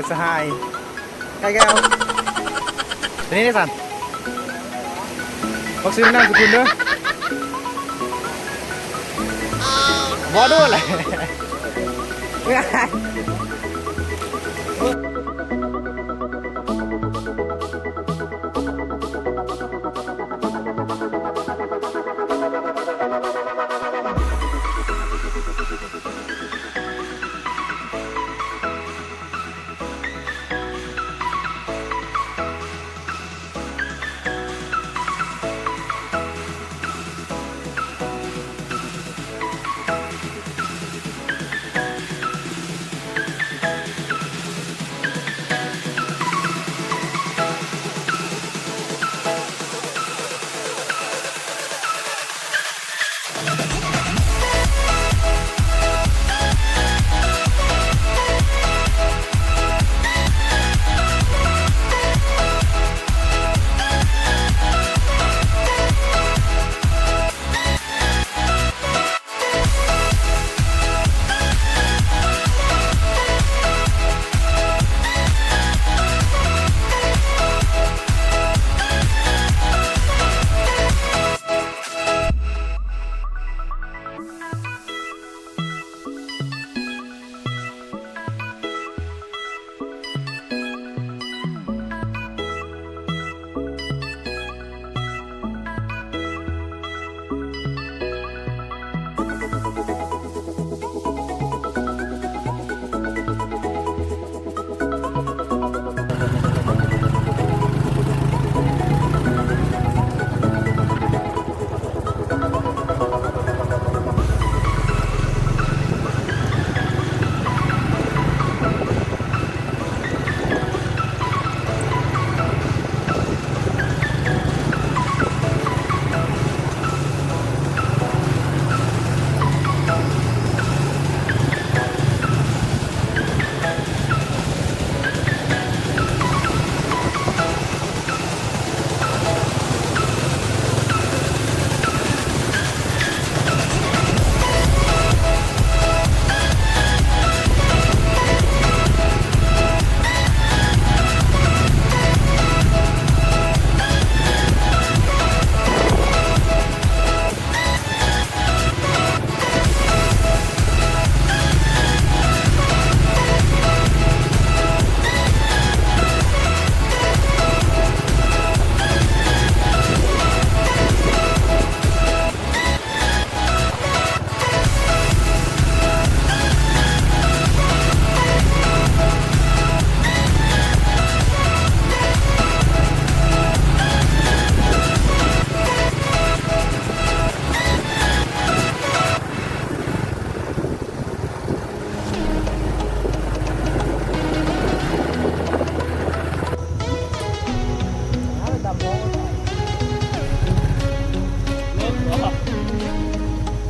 สหายใกล้แก้วทีนี้ได้สั่นบอกซื้อน้ำสกุลเด้อวอด้วยเลย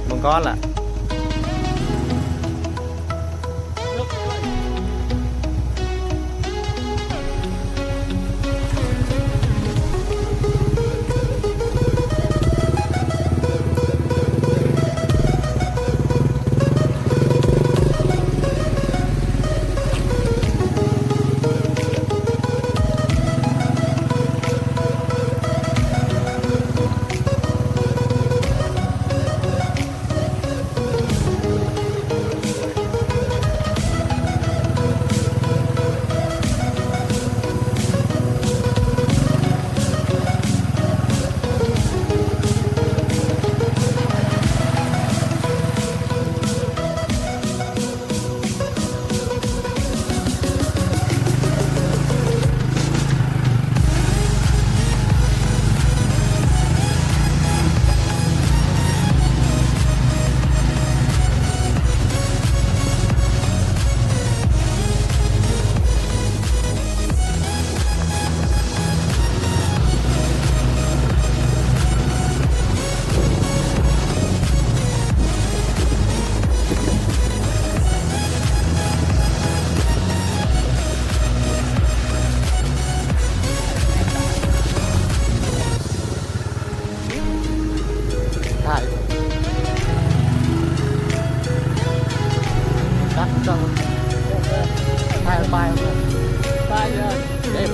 มังกรล่ะถ่าย ไปเลยเด็บ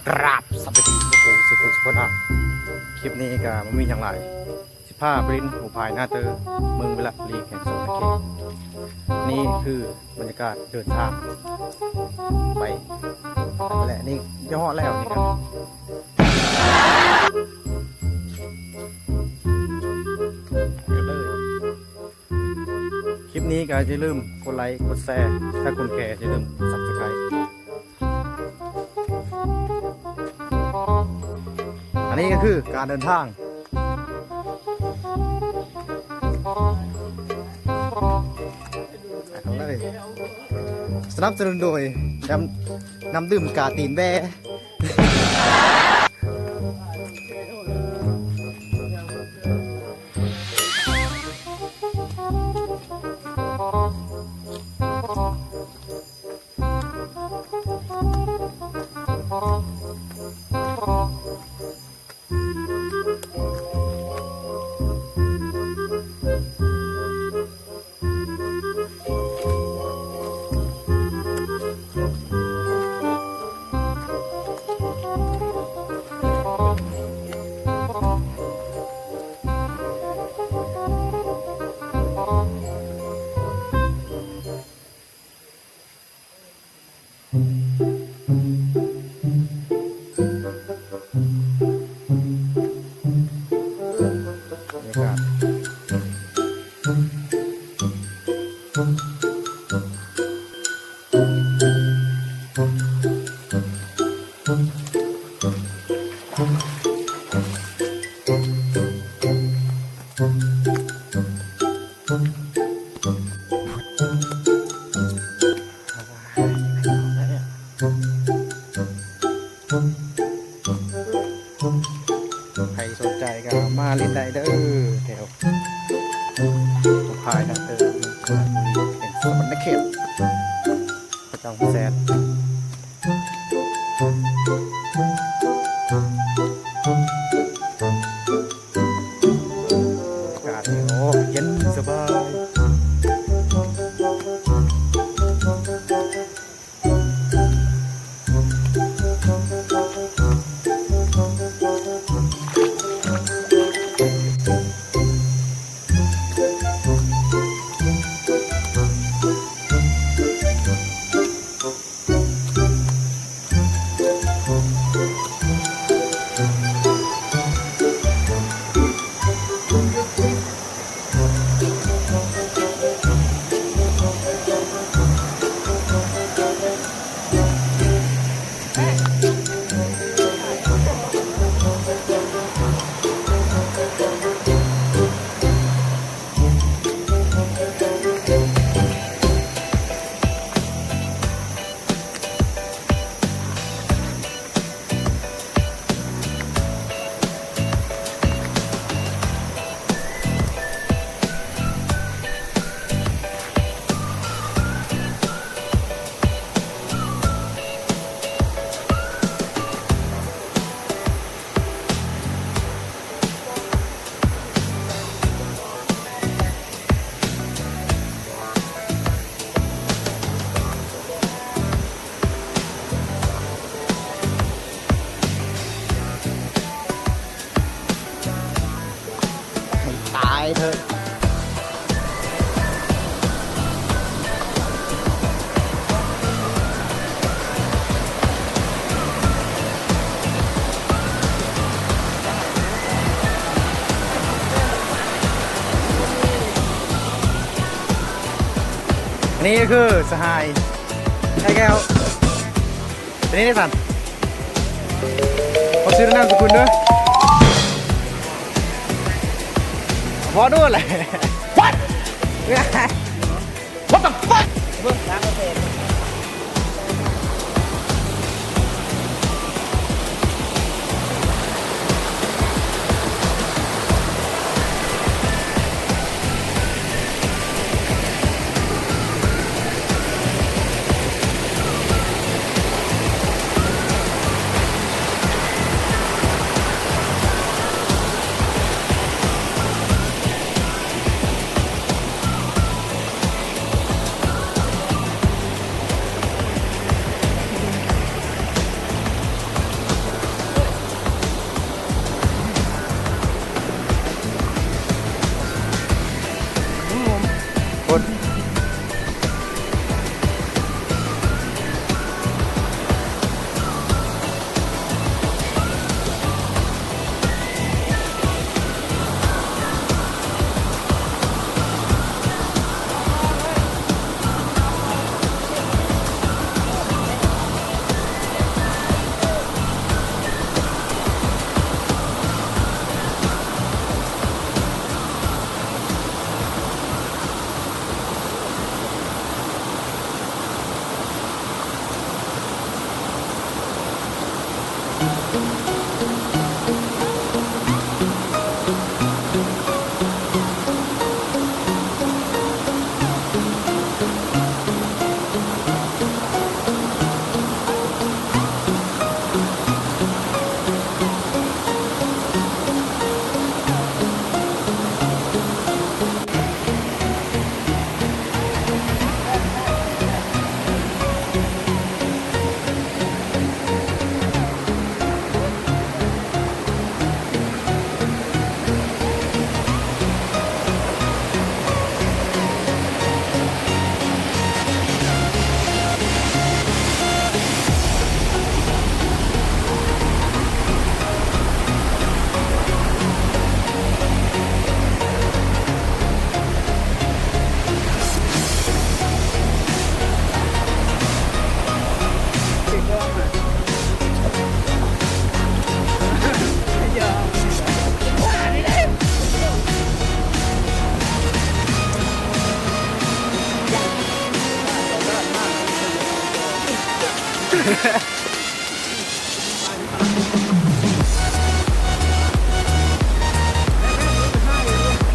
กราบสวัสดีทุกคนสุขอ่ะคลิปนี้ก็มันมีอย่างไร15 ปริ้นหูพายหน้าเตอร์เมืองเวลาลีแห่งโซนตะเคียนนี่คือบรรยากาศเดินทางไปแหละนี่ย่อแล้วนี่ครับเลยคลิปนี้ก็จะลืมกดไลค์กดแชร์ถ้าคุณแคร์จะลืม Subscribe อันนี้ก็คือการเดินทางเลยสนับสนุนโดยน้ำดื่มกาตีนแบ่ใครสนใจก็มาเล่นได้เด้อแถวผู้พายนะเด้อเป็นสวรรค์เขตพระเจ้าแซนอากาศโอ้เย็นสบาย นี่ก็คือสหายไอ้แก้วเป็นนี่ได้สันขอซื้อนามสกุลด้วยพอด้วยเลย What What the fuck เบื้องหลังก็เป็น คน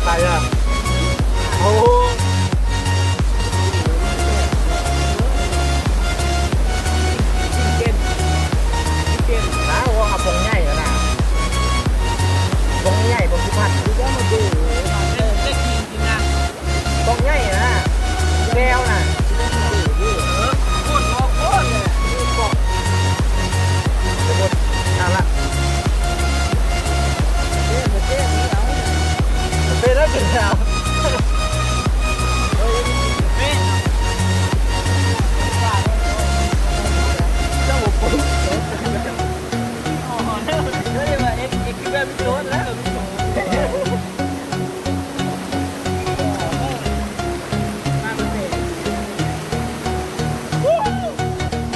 ใครอ่ะโอ้นะว่าเอาปงใหญ่แล้วนะปงใหญ่ปงสุพรรณดูว่ามันดูปงใหญ่นะแก้วนะโคตรโคตรเลยบอกนั่นละเป็นแล้วเป็นแล้ว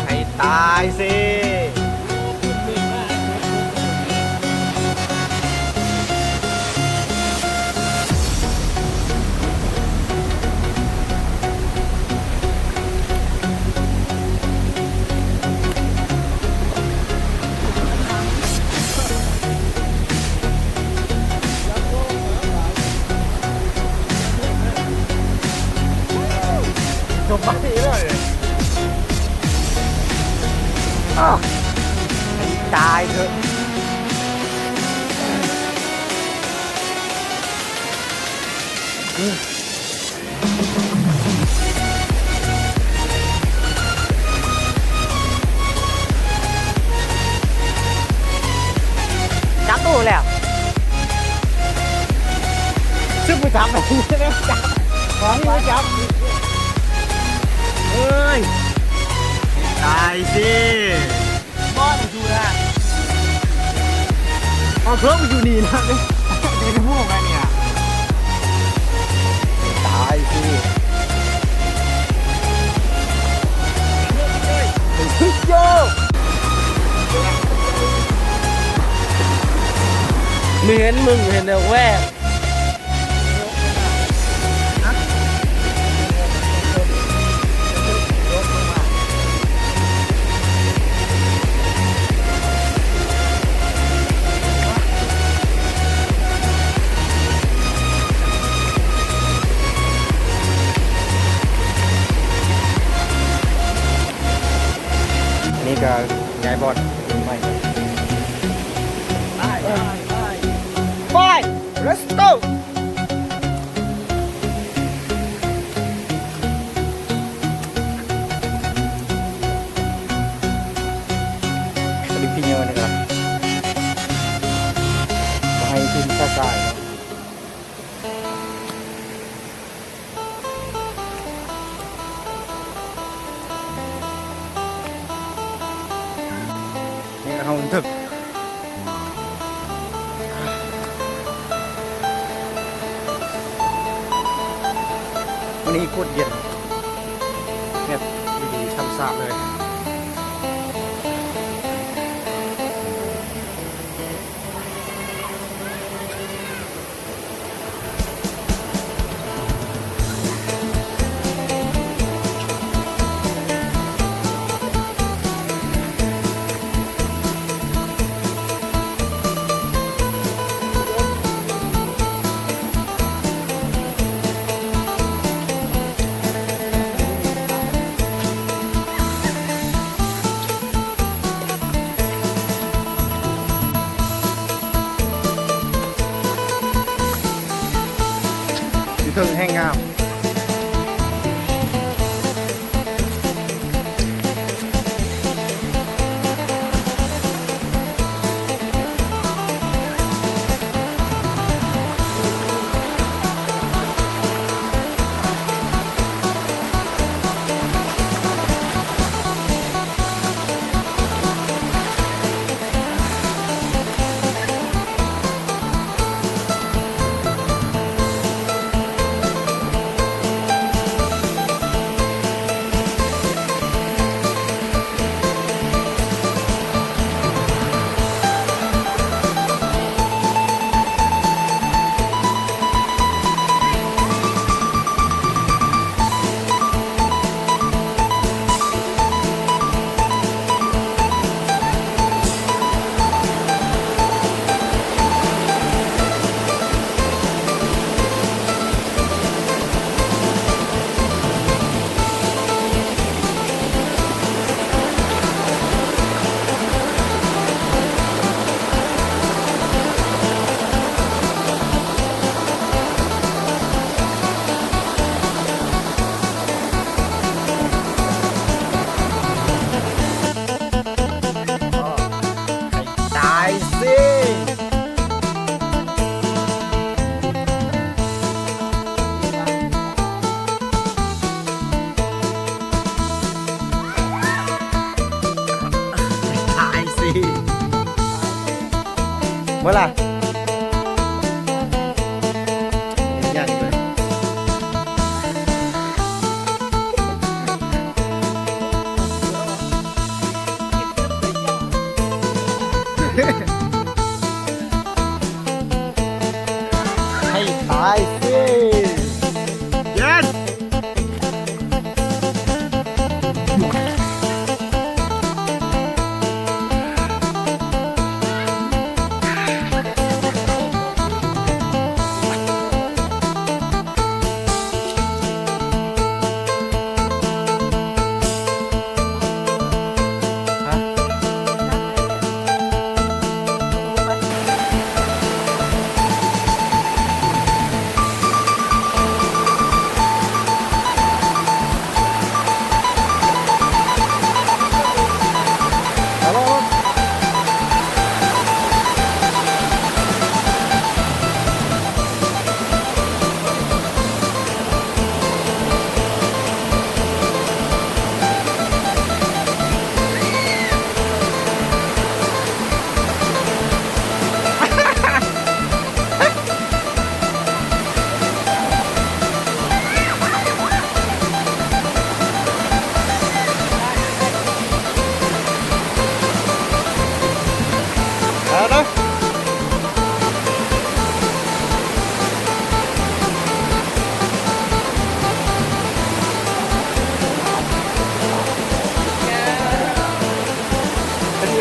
ให้ตายสิจบไปเลยให้ตายเถอะจับตู้แล้วซึ่งไปจับแบบนี้นะจับของไม่จับเฮ้ยตายสิบ้อนอยู่นะเอาเครื่องไปอยู่นี่นะเนี่ยพวกกันเนี่ยตายสิ เห็นมึงเห็นแต่แวบนี่ก็ย้ายบอลใหม่ ไป let's go ลิมพิเนอร์นะครับมาให้ทีมชาติไทยเนาะนี่ก็เขาถึกวันนี้โคตรเย็นเงียบดีๆช่ำซาบเลยอยู่เทิงแห้งงามตายสิ ตายสิเมื่อไหร่ยากเลยให้ตายสิเย็น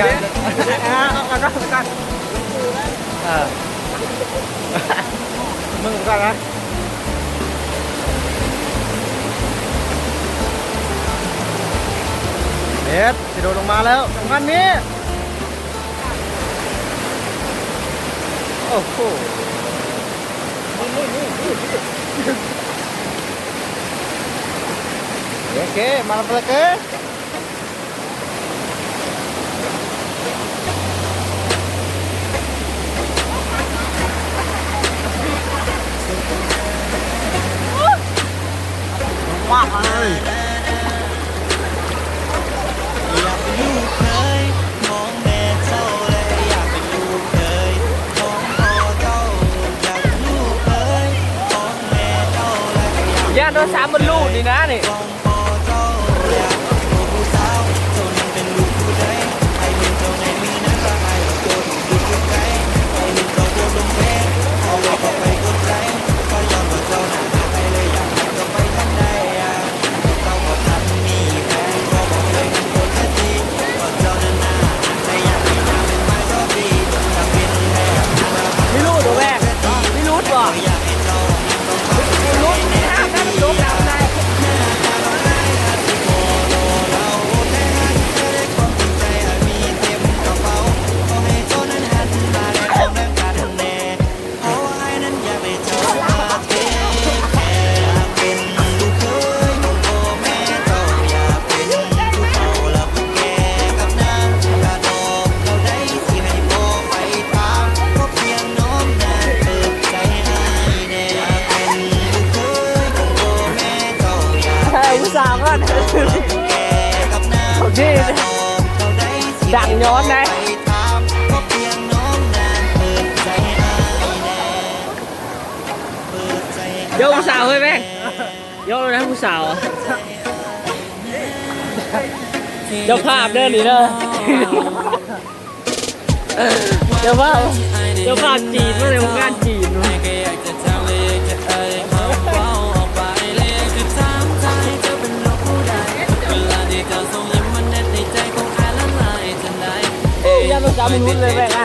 กันเอากันนะกันมึงกันนะเอ็ดจะโดดลงมาแล้วงานนี้โอ้โหโอเคมาแล้วเลย มากเลย อยากเป็นลูกเคยของแม่เจ้าเลยอยากเป็นลูกเคยของพ่อเจ้าอยากเป็นลูกเคยของแม่เจ้าเลยอยาก ย่าโดนสามมันลูกนี่นะนี่ ของพ่อเจ้าอยากเป็นผู้สาวจนเป็นลูกผู้ใดไอ้เห็นเจ้าในมือนั้นก็ไอ้โดนดูดไกลไอ้เห็นเจ้าโดนลงแพงเอาไว้ก็ไปกดใจก็ยอมว่าเจ้าหน้าไปเลยอยากให้เจ้าไปทันใดเจ้าก็ทันมีแฟนก็บอกเลยมันคนละทีก็เจ้านั้นน่าแต่อยากให้นางเป็นไม้ชอบดีจะเป็นแท้เรา ไม่รู้ตัวแม่ไม่รู้ตัว อยากให้เจ้า ไม่รู้ห้ามได้ลูกเราได้ ผู้สาวก็โอเคดังย้อนนะโยผู้สาวเฮ้ยแม่โยเลยนะผู้สาวเจ้าภาพเดินหนีเด้อเจ้าภาพจีนมาในวงการจีนอย่ามาจำลุ้นเลยแม่นะ